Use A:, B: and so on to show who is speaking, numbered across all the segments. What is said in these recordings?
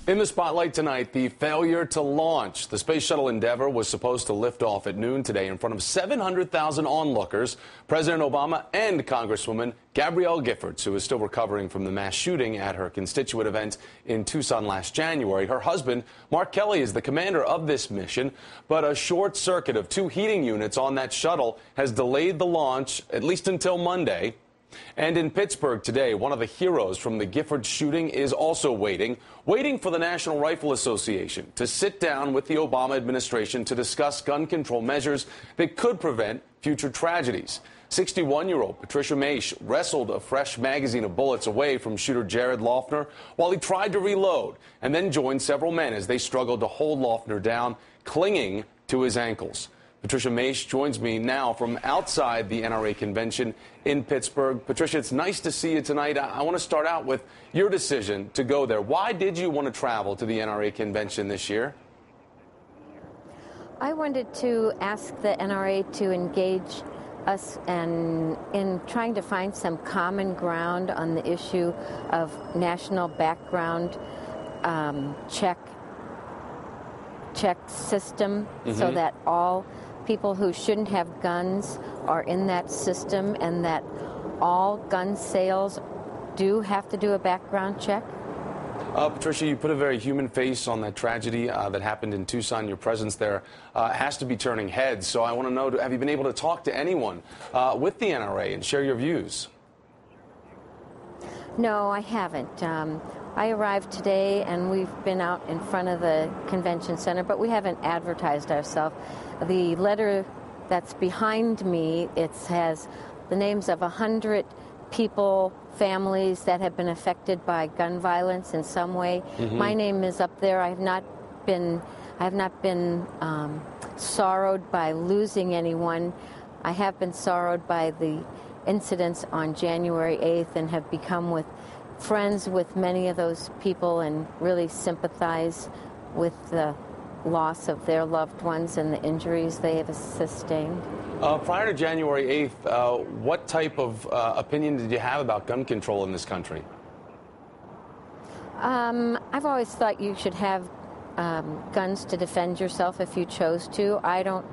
A: In the spotlight tonight, the failure to launch. The Space Shuttle Endeavour was supposed to lift off at noon today in front of 700,000 onlookers. President Obama and Congresswoman Gabrielle Giffords, who is still recovering from the mass shooting at her constituent event in Tucson last January. Her husband, Mark Kelly, is the commander of this mission, but a short circuit of 2 heating units on that shuttle has delayed the launch at least until Monday. And in Pittsburgh today, one of the heroes from the Giffords shooting is also waiting for the National Rifle Association to sit down with the Obama administration to discuss gun control measures that could prevent future tragedies. 61-year-old Patricia Maish wrestled a fresh magazine of bullets away from shooter Jared Loeffner while he tried to reload, and then joined several men as they struggled to hold Loeffner down, clinging to his ankles. Patricia Maish joins me now from outside the NRA convention in Pittsburgh. Patricia, it's nice to see you tonight. I want to start out with your decision to go there. Why did you want to travel to the NRA convention this year?
B: I wanted to ask the NRA to engage us in trying to find some common ground on the issue of national background check system, so that all people who shouldn't have guns are in that system, and that all gun sales do have to do a background check.
A: Patricia, you put a very human face on that tragedy that happened in Tucson. Your presence there has to be turning heads. So I want to know, have you been able to talk to anyone with the NRA and share your views?
B: No, I haven't. I arrived today, and we've been out in front of the convention center, but we haven't advertised ourselves. The letter that's behind me, it has the names of 100 people, families that have been affected by gun violence in some way. My name is up there. I have not been sorrowed by losing anyone. I have been sorrowed by the incidents on January 8th, and have become friends with many of those people, and really sympathize with the loss of their loved ones and the injuries they have sustained.
A: Prior to January 8th, what type of opinion did you have about gun control in this country?
B: I've always thought you should have guns to defend yourself if you chose to. I don't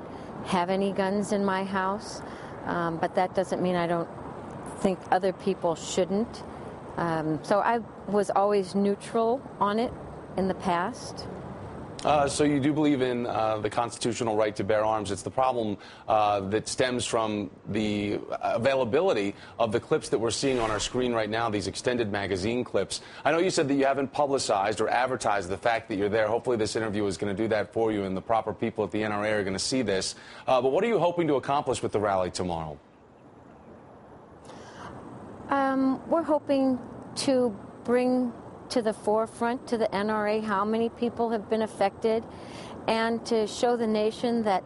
B: have any guns in my house, but that doesn't mean I don't think other people shouldn't. So I was always neutral on it in the past.
A: So you do believe in the constitutional right to bear arms. It's the problem that stems from the availability of the clips that we're seeing on our screen right now, these extended magazine clips. I know you said that you haven't publicized or advertised the fact that you're there. Hopefully this interview is going to do that for you, and the proper people at the NRA are going to see this. But what are you hoping to accomplish with the rally tomorrow?
B: We're hoping to bring to the forefront to the NRA how many people have been affected, and to show the nation that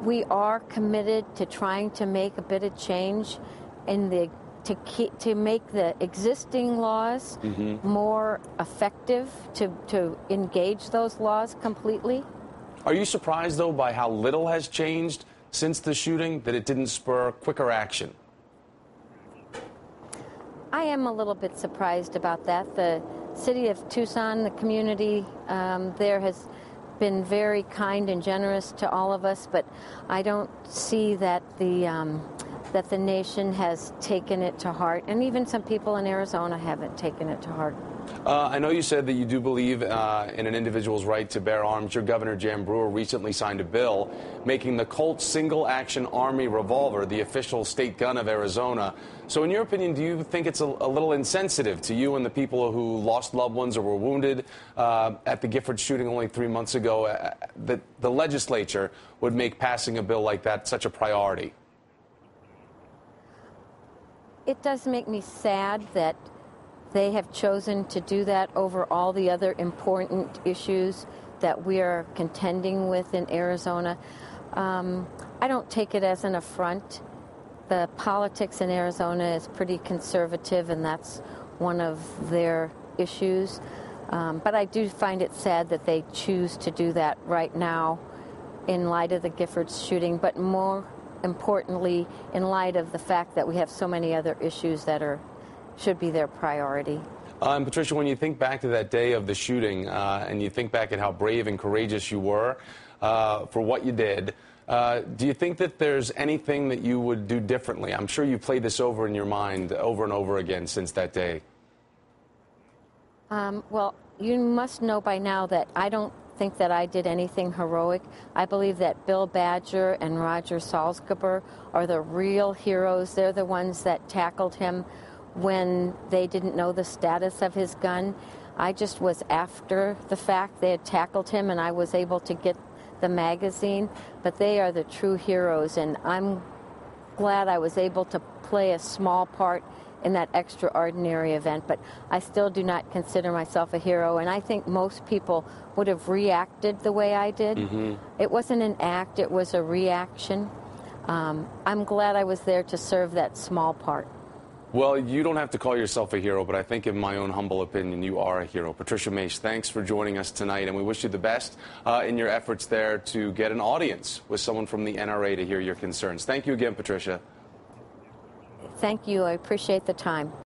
B: we are committed to trying to make a bit of change to make the existing laws more effective, to engage those laws completely.
A: Are you surprised, though, by how little has changed since the shooting, that it didn't spur quicker action?
B: I am a little bit surprised about that. The city of Tucson, the community there, has been very kind and generous to all of us, but I don't see that the nation has taken it to heart, and even some people in Arizona haven't taken it to heart.
A: I know you said that you do believe in an individual's right to bear arms. Your Governor, Jan Brewer, recently signed a bill making the Colt single-action Army revolver the official state gun of Arizona. So in your opinion, do you think it's a little insensitive to you and the people who lost loved ones or were wounded at the Giffords shooting only 3 months ago that the legislature would make passing a bill like that such a priority?
B: It does make me sad that they have chosen to do that over all the other important issues that we are contending with in Arizona. I don't take it as an affront. The politics in Arizona is pretty conservative, and that's one of their issues. But I do find it sad that they choose to do that right now in light of the Giffords shooting, but more importantly, in light of the fact that we have so many other issues that should be their priority.
A: And Patricia, when you think back to that day of the shooting and you think back at how brave and courageous you were for what you did, do you think that there's anything that you would do differently? I'm sure you played this over in your mind over and over again since that day.
B: Well, you must know by now that I don't think that I did anything heroic. I believe that Bill Badger and Roger Salzgeber are the real heroes. They're the ones that tackled him when they didn't know the status of his gun. I just was after the fact. They had tackled him and I was able to get the magazine, but they are the true heroes, and I'm glad I was able to play a small part in that extraordinary event, but I still do not consider myself a hero, and I think most people would have reacted the way I did. It wasn't an act, it was a reaction. I'm glad I was there to serve that small part.
A: Well, you don't have to call yourself a hero, but I think in my own humble opinion, you are a hero. Patricia Mace, thanks for joining us tonight, and we wish you the best in your efforts there to get an audience with someone from the NRA to hear your concerns. Thank you again, Patricia.
B: Thank you. I appreciate the time.